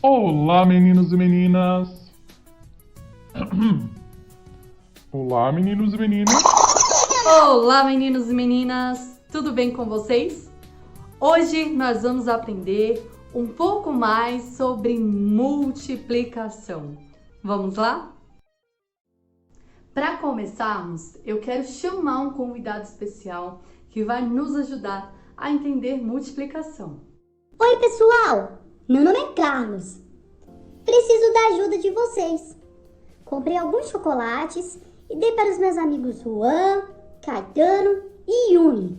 Olá, meninos e meninas! Olá, meninos e meninas! Olá, meninos e meninas! Tudo bem com vocês? Hoje nós vamos aprender um pouco mais sobre multiplicação. Vamos lá? Para começarmos, eu quero chamar um convidado especial que vai nos ajudar a entender multiplicação. Oi, pessoal! Meu nome é Carlos. Preciso da ajuda de vocês. Comprei alguns chocolates e dei para os meus amigos Juan, Caetano e Yumi.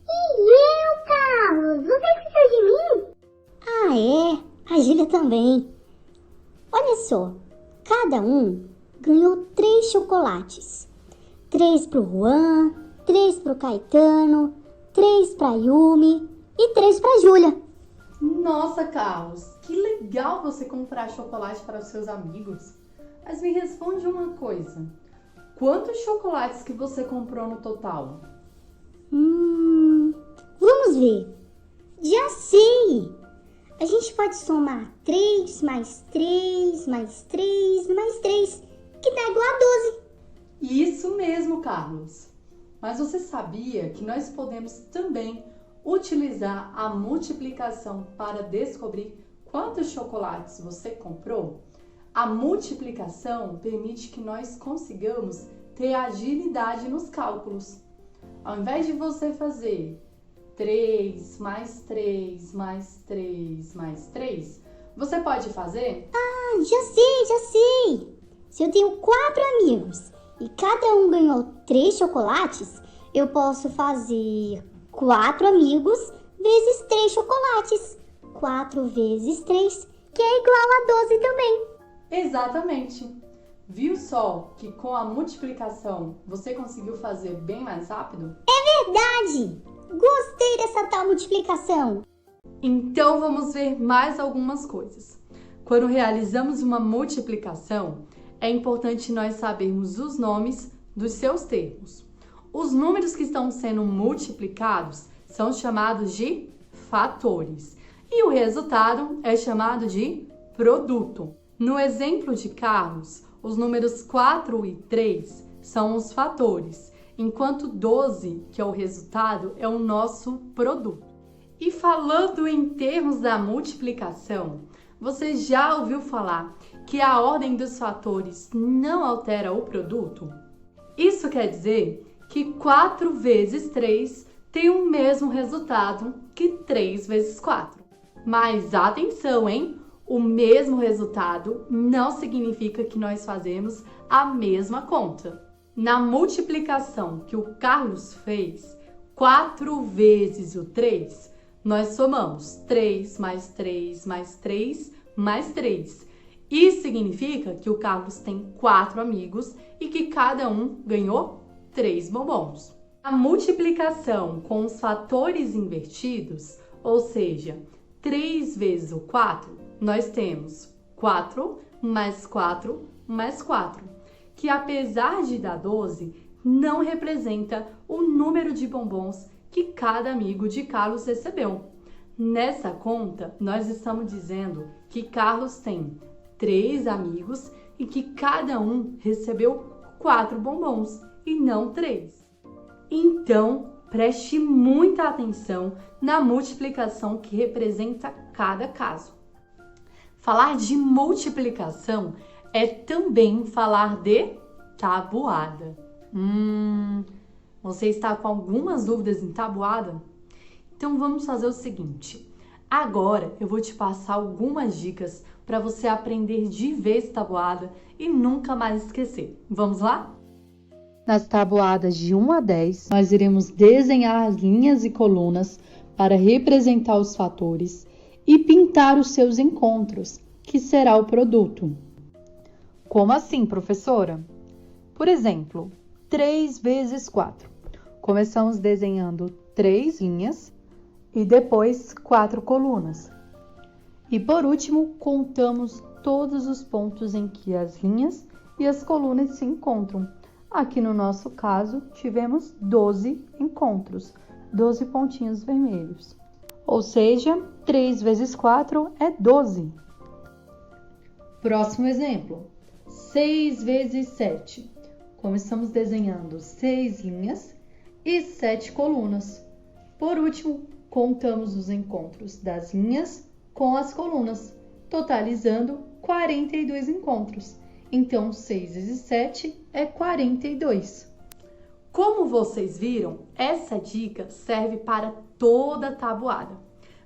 E eu, Carlos? Você esqueceu de mim? Ah, é? A Júlia também. Olha só, cada um ganhou 3 chocolates. 3 pro Juan, 3 pro Caetano, 3 pra Yumi e 3 pra Júlia. Nossa, Carlos, que legal você comprar chocolate para os seus amigos. Mas me responde uma coisa. Quantos chocolates que você comprou no total? Vamos ver. Já sei! A gente pode somar 3 mais 3 mais 3 mais 3, que dá igual a 12. Isso mesmo, Carlos. Mas você sabia que nós podemos também utilizar a multiplicação para descobrir quantos chocolates você comprou? A multiplicação permite que nós consigamos ter agilidade nos cálculos. Ao invés de você fazer 3 mais 3 mais 3 mais 3, você pode fazer? Já sei! Se eu tenho 4 amigos e cada um ganhou 3 chocolates, eu posso fazer 4 amigos vezes 3 chocolates. 4 vezes 3, que é igual a 12 também. Exatamente! Viu só que com a multiplicação você conseguiu fazer bem mais rápido? Verdade! Gostei dessa tal multiplicação. Então vamos ver mais algumas coisas. Quando realizamos uma multiplicação, é importante nós sabermos os nomes dos seus termos. Os números que estão sendo multiplicados são chamados de fatores e o resultado é chamado de produto. No exemplo de Carlos, os números 4 e 3 são os fatores, enquanto 12, que é o resultado, é o nosso produto. E falando em termos da multiplicação, você já ouviu falar que a ordem dos fatores não altera o produto? Isso quer dizer que 4 vezes 3 tem o mesmo resultado que 3 vezes 4. Mas atenção, hein? O mesmo resultado não significa que nós fazemos a mesma conta. Na multiplicação que o Carlos fez, 4 vezes o 3, nós somamos 3 mais 3 mais 3 mais 3. Isso significa que o Carlos tem 4 amigos e que cada um ganhou 3 bombons. A multiplicação com os fatores invertidos, ou seja, 3 vezes o 4, nós temos 4 mais 4 mais 4, que apesar de dar 12, não representa o número de bombons que cada amigo de Carlos recebeu. Nessa conta, nós estamos dizendo que Carlos tem 3 amigos e que cada um recebeu 4 bombons e não 3. Então, preste muita atenção na multiplicação que representa cada caso. Falar de multiplicação é também falar de tabuada. Você está com algumas dúvidas em tabuada? Então vamos fazer o seguinte. Agora eu vou te passar algumas dicas para você aprender de vez tabuada e nunca mais esquecer. Vamos lá? Nas tabuadas de 1 a 10, nós iremos desenhar as linhas e colunas para representar os fatores e pintar os seus encontros, que será o produto. Como assim, professora? Por exemplo, 3 vezes 4. Começamos desenhando 3 linhas e depois 4 colunas. E por último, contamos todos os pontos em que as linhas e as colunas se encontram. Aqui no nosso caso, tivemos 12 encontros, 12 pontinhos vermelhos. Ou seja, 3 vezes 4 é 12. Próximo exemplo, 6 vezes 7. Como estamos desenhando 6 linhas e 7 colunas. Por último, contamos os encontros das linhas com as colunas, totalizando 42 encontros. Então, 6 vezes 7 é 42. Como vocês viram, essa dica serve para toda a tabuada.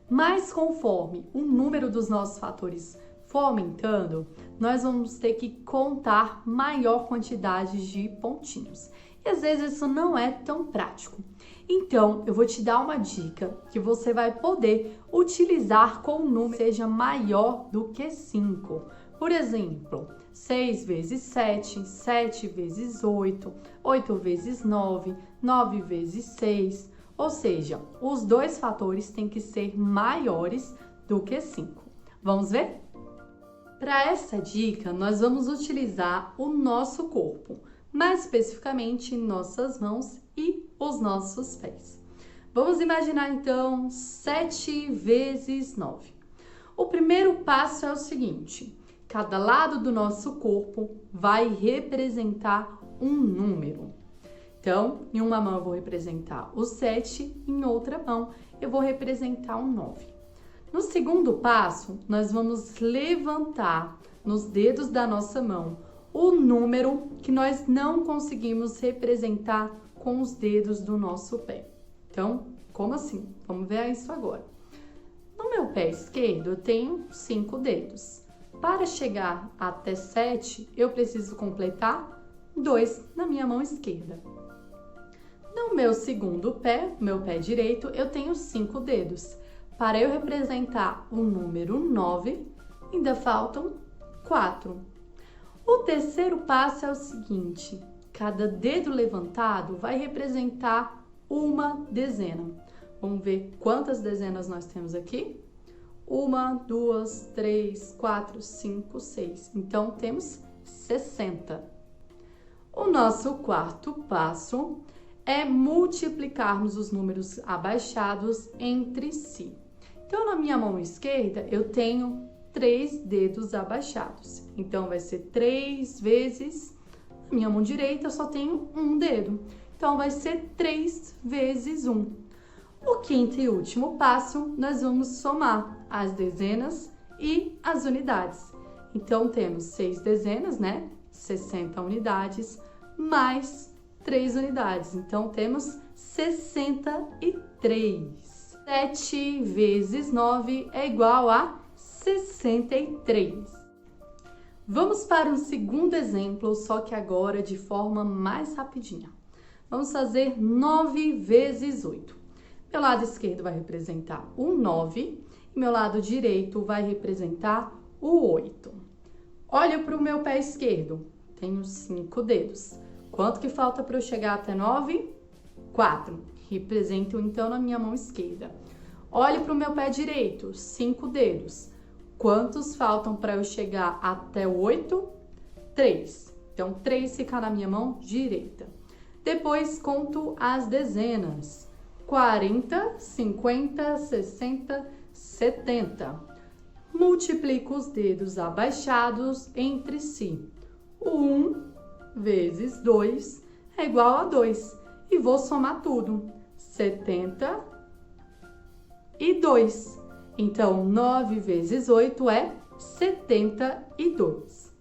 Mas conforme o número dos nossos fatores for aumentando, nós vamos ter que contar maior quantidade de pontinhos. E às vezes isso não é tão prático. Então, eu vou te dar uma dica que você vai poder utilizar com um número que seja maior do que 5. Por exemplo, 6 vezes 7, 7 vezes 8, 8 vezes 9, 9 vezes 6. Ou seja, os dois fatores têm que ser maiores do que 5. Vamos ver? Para essa dica, nós vamos utilizar o nosso corpo, mais especificamente nossas mãos e os nossos pés. Vamos imaginar então 7 vezes 9. O primeiro passo é o seguinte: cada lado do nosso corpo vai representar um número. Então, em uma mão eu vou representar o 7, em outra mão eu vou representar o 9. No segundo passo, nós vamos levantar nos dedos da nossa mão o número que nós não conseguimos representar com os dedos do nosso pé. Então, como assim? Vamos ver isso agora. No meu pé esquerdo, eu tenho 5 dedos. Para chegar até 7, eu preciso completar 2 na minha mão esquerda. No meu segundo pé, meu pé direito, eu tenho 5 dedos. Para eu representar o número 9, ainda faltam 4. O terceiro passo é o seguinte: cada dedo levantado vai representar uma dezena. Vamos ver quantas dezenas nós temos aqui? 1, 2, 3, 4, 5, 6. Então, temos 60. O nosso quarto passo é multiplicarmos os números abaixados entre si. Então, na minha mão esquerda, eu tenho 3 dedos abaixados. Então, vai ser 3 vezes... Na minha mão direita, eu só tenho um dedo. Então, vai ser 3 vezes 1. O quinto e último passo, nós vamos somar as dezenas e as unidades. Então, temos 6 dezenas, né? 60 unidades, mais 3 unidades. Então, temos 63. 7 vezes 9 é igual a 63. Vamos para um segundo exemplo, só que agora de forma mais rapidinha. Vamos fazer 9 vezes 8. Meu lado esquerdo vai representar o 9 e meu lado direito vai representar o 8. Olha para o meu pé esquerdo, tenho 5 dedos. Quanto que falta para eu chegar até 9? 4. Represento então na minha mão esquerda. Olhe para o meu pé direito, 5 dedos. Quantos faltam para eu chegar até 8? 3. Então, 3 fica na minha mão direita. Depois, conto as dezenas. 40, 50, 60, 70. Multiplico os dedos abaixados entre si. 1 vezes 2 é igual a 2. E vou somar tudo. 72. Então, 9 vezes 8 é 72.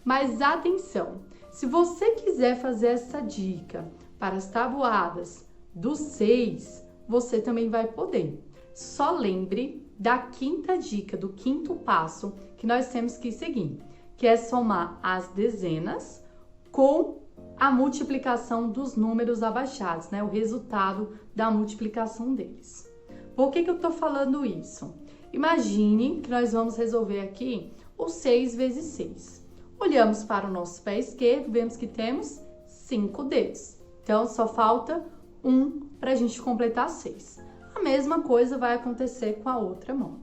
Mas atenção, se você quiser fazer essa dica para as tabuadas do 6, você também vai poder. Só lembre da quinta dica, do quinto passo que nós temos que seguir, que é somar as dezenas com a multiplicação dos números abaixados, né? O resultado da multiplicação deles. Por que eu tô falando isso? Imagine que nós vamos resolver aqui o 6 vezes 6. Olhamos para o nosso pé esquerdo, vemos que temos 5 dedos. Então, só falta 1 para a gente completar 6. A mesma coisa vai acontecer com a outra mão.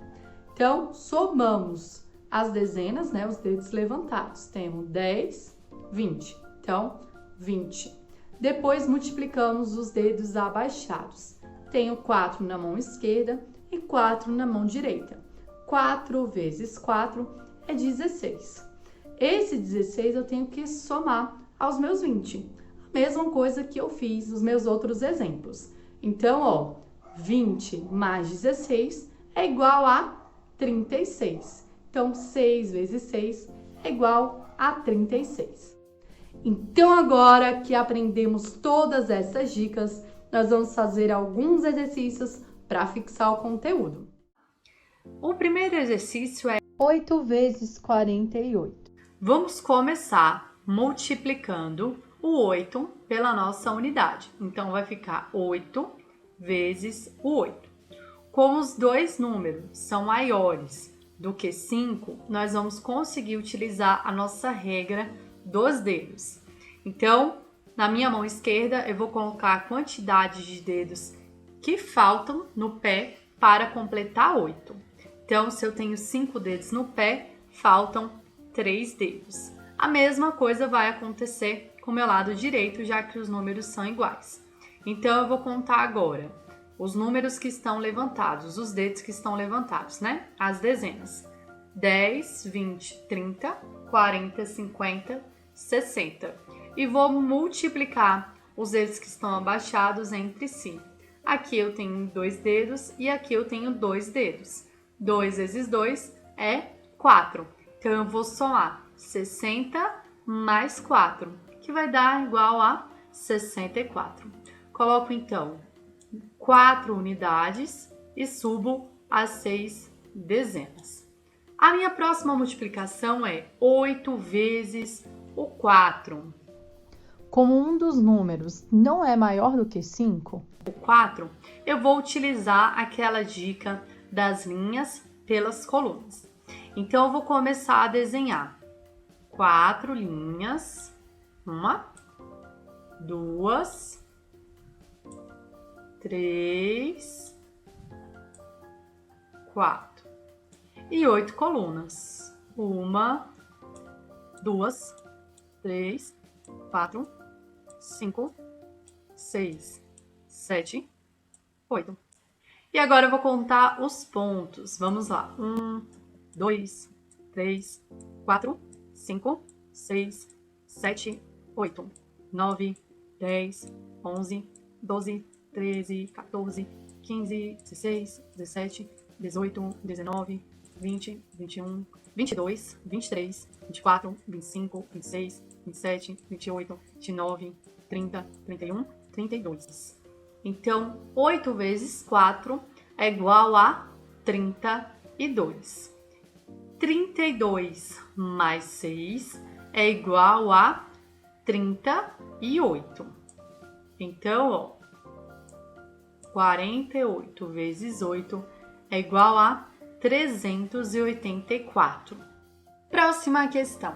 Então, somamos as dezenas, né? Os dedos levantados. Temos 10, 20. Então, 20. Depois, multiplicamos os dedos abaixados. Tenho 4 na mão esquerda e 4 na mão direita. 4 vezes 4 é 16. Esse 16 eu tenho que somar aos meus 20. A mesma coisa que eu fiz nos meus outros exemplos. Então, ó, 20 mais 16 é igual a 36. Então, 6 vezes 6 é igual a 36. Então, agora que aprendemos todas essas dicas, nós vamos fazer alguns exercícios para fixar o conteúdo. O primeiro exercício é 8 vezes 48. vamos começar multiplicando o 8 pela nossa unidade. Então, vai ficar 8 vezes o 8. Como os dois números são maiores do que 5, nós vamos conseguir utilizar a nossa regra dos dedos. Então, na minha mão esquerda, eu vou colocar a quantidade de dedos que faltam no pé para completar 8. Então, se eu tenho 5 dedos no pé, faltam 3 dedos. A mesma coisa vai acontecer com o meu lado direito, já que os números são iguais. Então, eu vou contar agora os números que estão levantados, os dedos que estão levantados, né? As dezenas. 10, 20, 30, 40, 50, 60. E vou multiplicar os dedos que estão abaixados entre si. Aqui eu tenho 2 dedos e aqui eu tenho 2 dedos. 2 vezes 2 é 4. Então, eu vou somar 60 mais 4, que vai dar igual a 64. Coloco, então, 4 unidades e subo as 6 dezenas. A minha próxima multiplicação é 8 vezes o 4. Como um dos números não é maior do que 5, O 4, eu vou utilizar aquela dica das linhas pelas colunas. Então, eu vou começar a desenhar 4 linhas. 1, 2, 3, 4. E 8 colunas. 1, 2, 3, 4, 5, 6, 7, 8. E agora eu vou contar os pontos. Vamos lá. 1, 2, 3, 4, 5, 6, 7, 8, 9, 10, 11, 12, 13, 14, 15, 16, 17, 18, 19, 20, 21, 22, 23, 24, 25, 26, 27, 28, 29, 30, 31, 32. Então, 8 vezes 4 é igual a 32. 32 mais 6 é igual a 38. Então, ó, 48 vezes 8 é igual a 384. Próxima questão.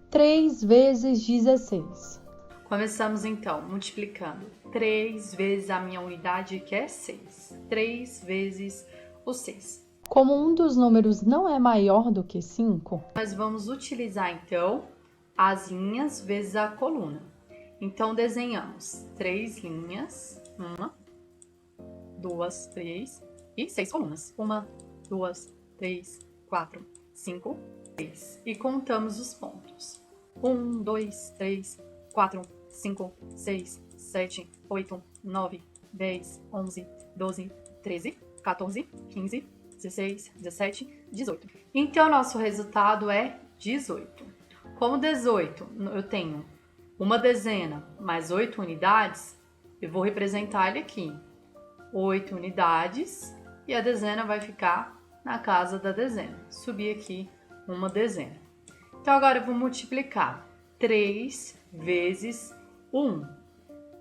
3 vezes 16. Começamos então multiplicando 3 vezes a minha unidade, que é 6. 3 vezes o 6. Como um dos números não é maior do que 5, Nós vamos utilizar então as linhas vezes a coluna. Então, desenhamos 3 linhas. 1, 2, 3 e 6 colunas. 1, 2, 3, 4, 5, 6. E contamos os pontos. 1, 2, 3, 4, 5, 6, 7, 8, 9, 10, 11, 12, 13, 14, 15, 16, 17, 18. Então, nosso resultado é 18. Como 18 eu tenho uma dezena mais 8 unidades, eu vou representar ele aqui. 8 unidades e a dezena vai ficar na casa da dezena. Subir aqui uma dezena. Então, agora eu vou multiplicar 3 vezes 1.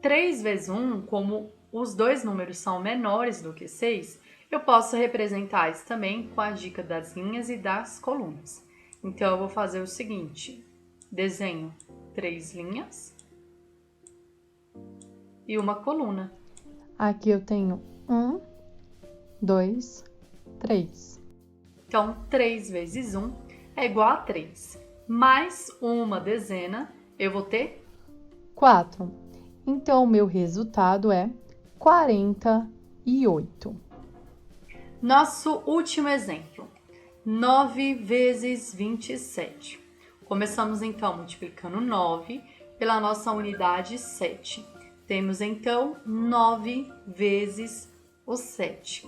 3 vezes 1, como os dois números são menores do que 6, eu posso representar isso também com a dica das linhas e das colunas. Então, eu vou fazer o seguinte. Desenho 3 linhas e uma coluna. aqui eu tenho 1, 2, 3. Então, 3 vezes 1 é igual a 3. Mais uma dezena, eu vou ter 4. Então, o meu resultado é 48. Nosso último exemplo, 9 vezes 27. Começamos então multiplicando 9 pela nossa unidade 7. Temos então 9 vezes o 7.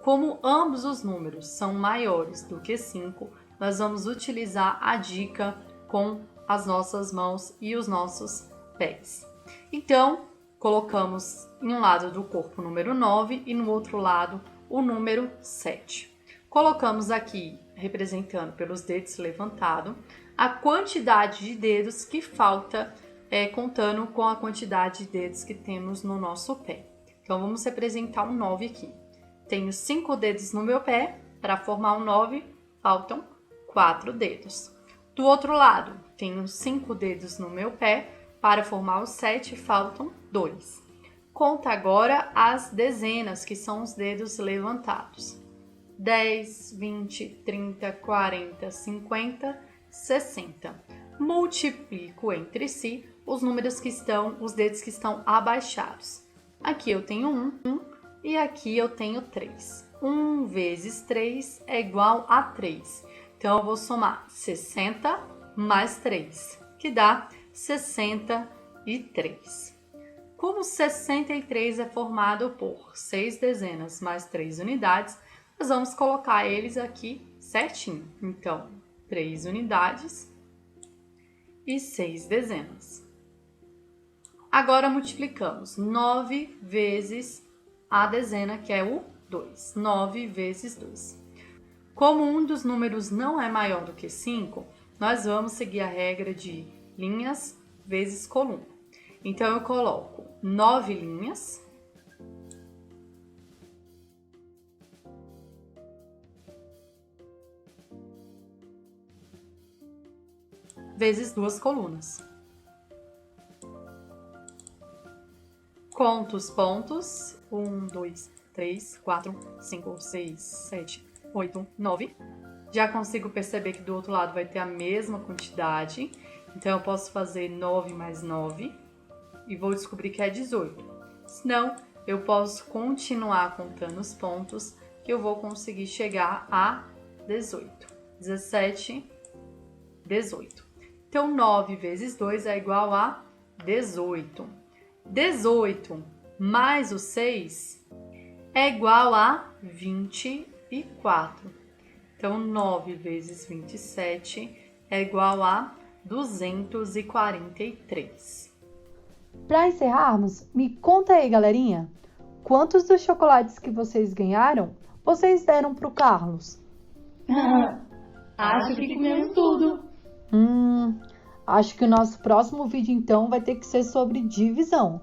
Como ambos os números são maiores do que 5, nós vamos utilizar a dica com as nossas mãos e os nossos pés. Então, colocamos em um lado do corpo o número 9 e no outro lado o número 7. Colocamos aqui, representando pelos dedos levantados, a quantidade de dedos que falta, contando com a quantidade de dedos que temos no nosso pé. Então, vamos representar um 9 aqui. Tenho 5 dedos no meu pé, para formar um 9, faltam 4 dedos. Do outro lado, tenho 5 dedos no meu pé, para formar o 7, faltam 2. Conta agora as dezenas, que são os dedos levantados. 10, 20, 30, 40, 50, 60. Multiplico entre si os números que estão, os dedos que estão abaixados. Aqui eu tenho 1 e aqui eu tenho 3. 1 vezes 3 é igual a 3. Então, eu vou somar 60 mais 3, que dá 63. Como 63 é formado por 6 dezenas mais 3 unidades, nós vamos colocar eles aqui certinho. Então, 3 unidades e 6 dezenas. Agora, multiplicamos 9 vezes a dezena, que é o 2. 9 vezes 2. Como um dos números não é maior do que 5, nós vamos seguir a regra de linhas vezes coluna. Então, eu coloco 9 linhas vezes 2 colunas. Conto os pontos. 1, 2, 3, 4, 5, 6, 7, 8, 9. Já consigo perceber que do outro lado vai ter a mesma quantidade. Então, eu posso fazer 9 mais 9 e vou descobrir que é 18. Senão, eu posso continuar contando os pontos que eu vou conseguir chegar a 18. 17, 18. Então, 9 vezes 2 é igual a 18. 18 mais o 6 é igual a 24. Então, 9 vezes 27 é igual a 243. Para encerrarmos, me conta aí, galerinha, quantos dos chocolates que vocês ganharam, vocês deram pro Carlos? Acho que comemos tudo. Acho que o nosso próximo vídeo, então, vai ter que ser sobre divisão.